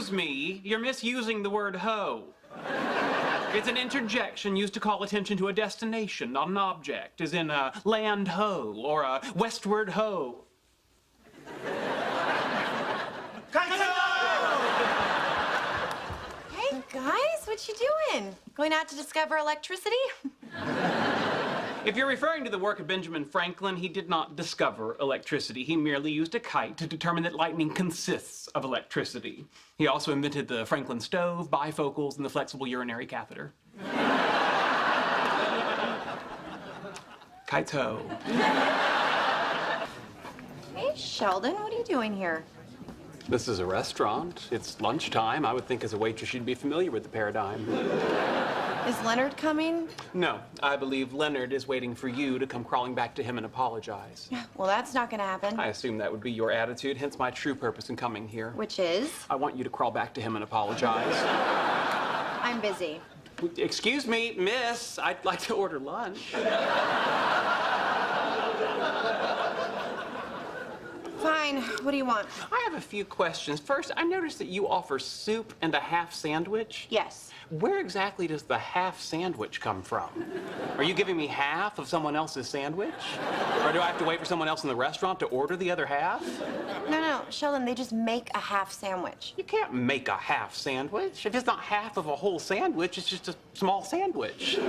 Excuse me, you're misusing the word hoe. It's an interjection used to call attention to a destination, not an object, as in a land ho or a westward ho. Hey, guys, what you doing? Going out to discover electricity? If you're referring to the work of Benjamin Franklin, he did not discover electricity. He merely used a kite to determine that lightning consists of electricity. He also invented the Franklin stove, bifocals, and the flexible urinary catheter. Kites ho. Hey, Sheldon, what are you doing here? This is a restaurant. It's lunchtime. I would think as a waitress you'd be familiar with the paradigm. Is Leonard coming? No, I believe Leonard is waiting for you to come crawling back to him and apologize. Well, that's not gonna happen. I assume that would be your attitude, hence my true purpose in coming here. Which is? I want you to crawl back to him and apologize. I'm busy. Excuse me, miss, I'd like to order lunch. Fine, what do you want? I have a few questions. First, I noticed that you offer soup and a half sandwich. Yes. Where exactly does the half sandwich come from? Are you giving me half of someone else's sandwich? Or do I have to wait for someone else in the restaurant to order the other half? No, Sheldon, they just make a half sandwich. You can't make a half sandwich. If it's not half of a whole sandwich, it's just a small sandwich.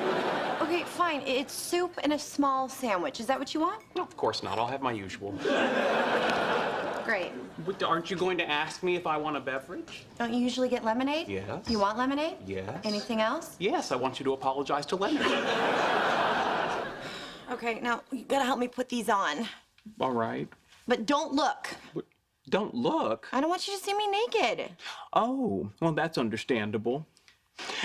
Okay, fine, it's soup and a small sandwich. Is that what you want? No, of course not. I'll have my usual. Great. But aren't you going to ask me if I want a beverage? Don't you usually get lemonade? Yes. You want lemonade? Yes. Anything else? Yes, I want you to apologize to Leonard. Okay, now you gotta help me put these on. All right. But don't look. Don't look. I don't want you to see me naked. Oh, well, that's understandable.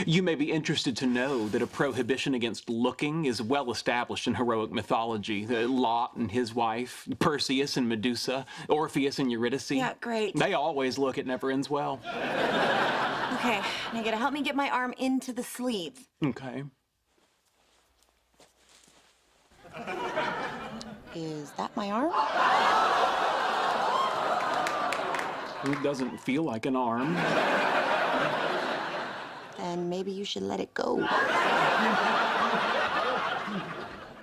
You may be interested to know that a prohibition against looking is well established in heroic mythology. Lot and his wife, Perseus and Medusa, Orpheus and Eurydice. Yeah, great. They always look. It never ends well. Okay, now you gotta help me get my arm into the sleeve. Okay. Is that my arm? It doesn't feel like an arm. Then maybe you should let it go.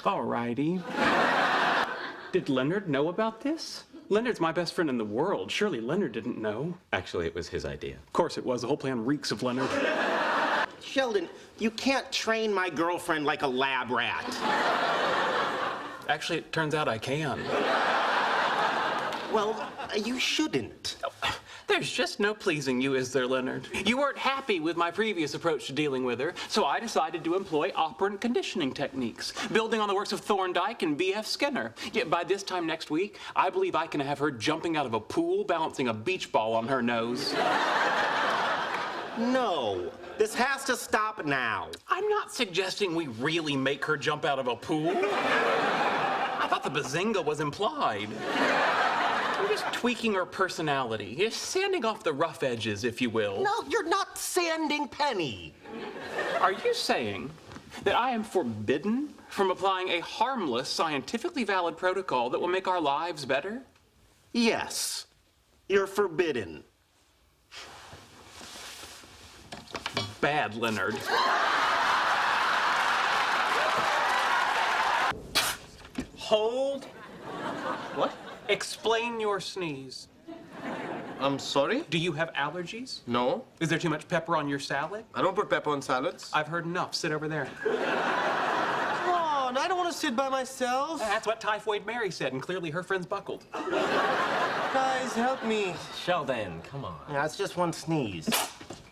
All righty. Did Leonard know about this? Leonard's my best friend in the world. Surely Leonard didn't know. Actually, it was his idea. Of course it was. The whole plan reeks of Leonard. Sheldon, you can't train my girlfriend like a lab rat. Actually, it turns out I can. Well, you shouldn't. There's just no pleasing you, is there, Leonard? You weren't happy with my previous approach to dealing with her, so I decided to employ operant conditioning techniques, building on the works of Thorndike and B.F. Skinner. Yet by this time next week, I believe I can have her jumping out of a pool, balancing a beach ball on her nose. No, this has to stop now. I'm not suggesting we really make her jump out of a pool. I thought the bazinga was implied. I'm just tweaking her personality. You're sanding off the rough edges, if you will. No, you're not sanding Penny. Are you saying that I am forbidden from applying a harmless, scientifically valid protocol that will make our lives better? Yes, you're forbidden. Bad, Leonard. Hold. What? Explain your sneeze. I'm sorry? Do you have allergies? No, Is there too much pepper on your salad? I don't put pepper on salads. I've heard enough. Sit over there. Come on, I don't want to sit by myself. That's what Typhoid Mary said, and clearly her friends buckled. Guys, help me. Sheldon, come on. Yeah, it's just one sneeze.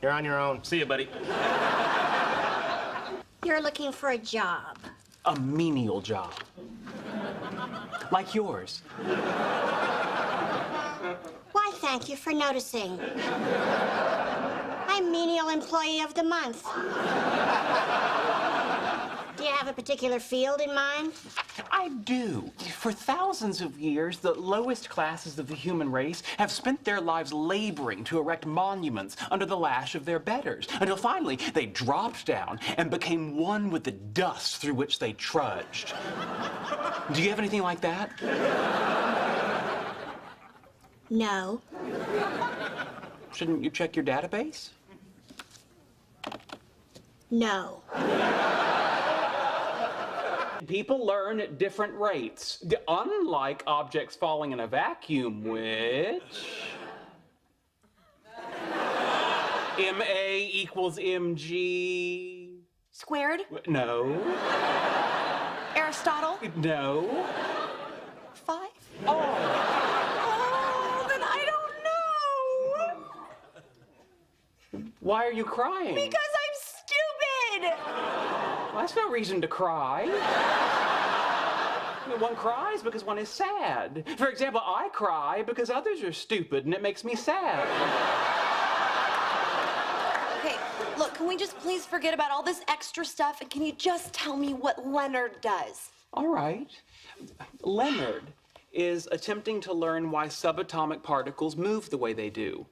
You're on your own. See you, buddy. You're looking for a job. A menial job. Like yours. Why, thank you for noticing. I'm Menial Employee of the Month. Do you have a particular field in mind? I do. For thousands of years, the lowest classes of the human race have spent their lives laboring to erect monuments under the lash of their betters, until finally they dropped down and became one with the dust through which they trudged. Do you have anything like that? No. Shouldn't you check your database? No. People learn at different rates, unlike objects falling in a vacuum, which... MA equals MG... Squared? No. Aristotle? No. 5? Oh. Oh, then I don't know. Why are you crying? Because I'm stupid. Well, that's no reason to cry. One cries because one is sad. For example, I cry because others are stupid and it makes me sad. Okay, look, can we just please forget about all this extra stuff and can you just tell me what Leonard does? All right. Leonard is attempting to learn why subatomic particles move the way they do.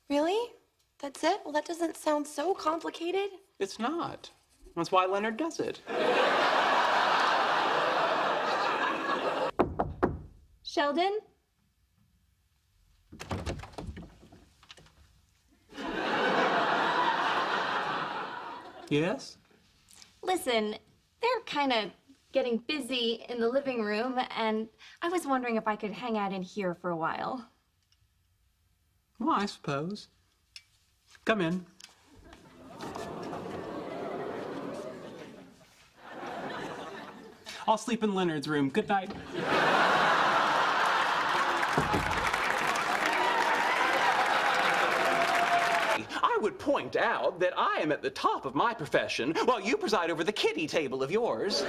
Really? That's it? Well, that doesn't sound so complicated. It's not. That's why Leonard does it. Sheldon? Yes? Listen, they're kind of getting busy in the living room, and I was wondering if I could hang out in here for a while. Well, I suppose. Come in. I'll sleep in Leonard's room. Good night. I would point out that I am at the top of my profession while you preside over the kiddie table of yours.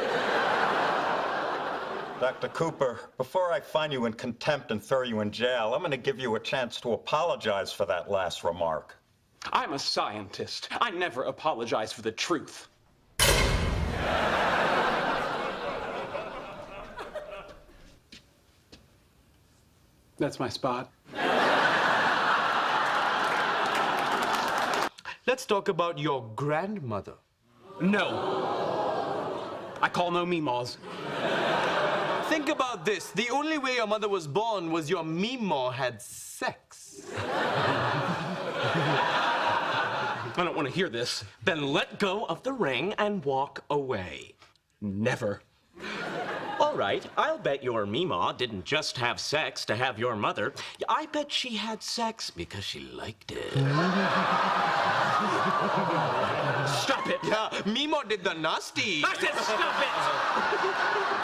Dr. Cooper, before I find you in contempt and throw you in jail, I'm going to give you a chance to apologize for that last remark. I'm a scientist. I never apologize for the truth. That's my spot. Let's talk about your grandmother. No. I call no meemaws. Think about this. The only way your mother was born was your meemaw had sex. I don't want to hear this. Then let go of the ring and walk away. Never. All right, I'll bet your Meemaw didn't just have sex to have your mother. I bet she had sex because she liked it. Stop it! Yeah, meemaw did the nasty. I said stop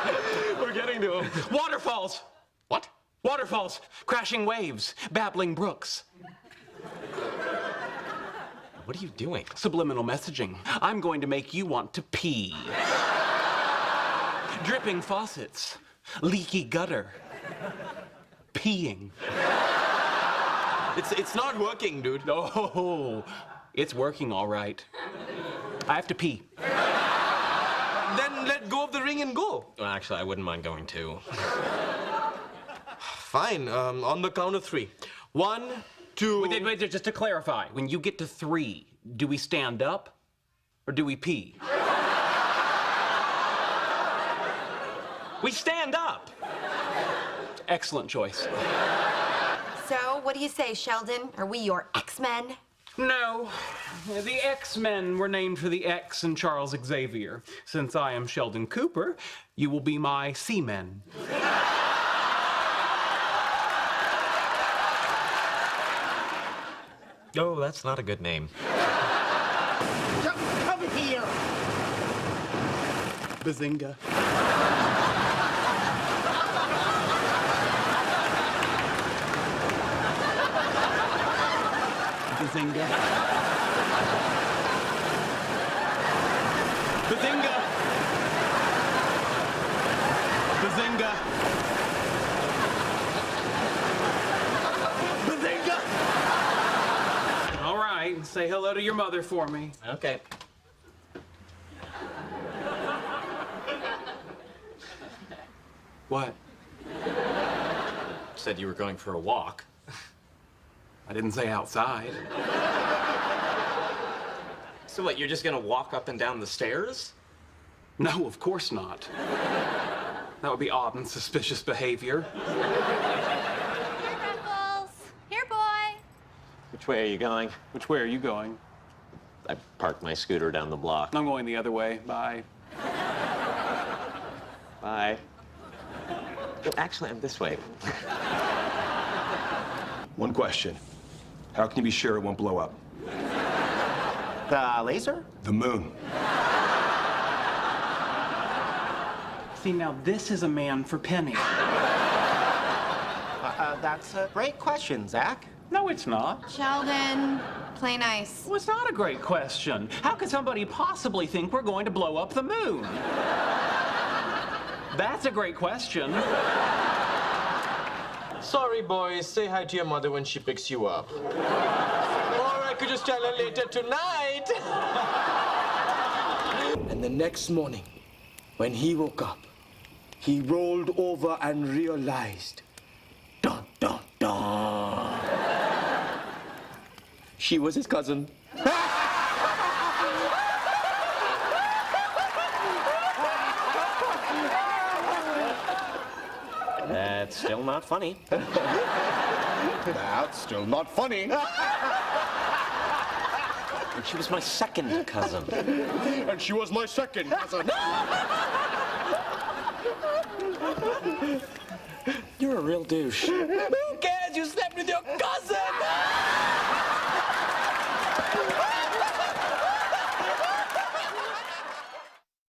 it! We're getting to him. Waterfalls! What? Waterfalls, crashing waves, babbling brooks. What are you doing? Subliminal messaging. I'm going to make you want to pee. Dripping faucets, leaky gutter, peeing. It's not working, dude. Oh, it's working all right. I have to pee. Then let go of the ring and go. Well, actually, I wouldn't mind going too. Fine, on the count of 3. 1, 2... Wait, just to clarify, when you get to 3, do we stand up or do we pee? We stand up! Excellent choice. So, what do you say, Sheldon? Are we your X-Men? No, the X-Men were named for the X in Charles Xavier. Since I am Sheldon Cooper, you will be my C-Men. Oh, that's not a good name. Come here. Bazinga. Bazinga. Bazinga. Bazinga. Bazinga. All right, say hello to your mother for me. Okay. What? Said you were going for a walk. I didn't say outside. So what, you're just gonna walk up and down the stairs? No, of course not. That would be odd and suspicious behavior. Here, Freckles. Here, boy. Which way are you going? Which way are you going? I parked my scooter down the block. I'm going the other way. Bye. Bye. Actually, I'm this way. One question. How can you be sure it won't blow up? The laser? The moon. See, now this is a man for Penny. That's a great question, Zach. No, it's not. Sheldon, play nice. Well, it's not a great question. How could somebody possibly think we're going to blow up the moon? That's a great question. Sorry, boys. Say hi to your mother when she picks you up. Or I could just tell her later tonight. And the next morning, when he woke up, he rolled over and realized, dun, dun, dun. She was his cousin. That's still not funny. That's still not funny. And she was my second cousin. And she was my second cousin. You're a real douche. Who cares? You slept with your cousin!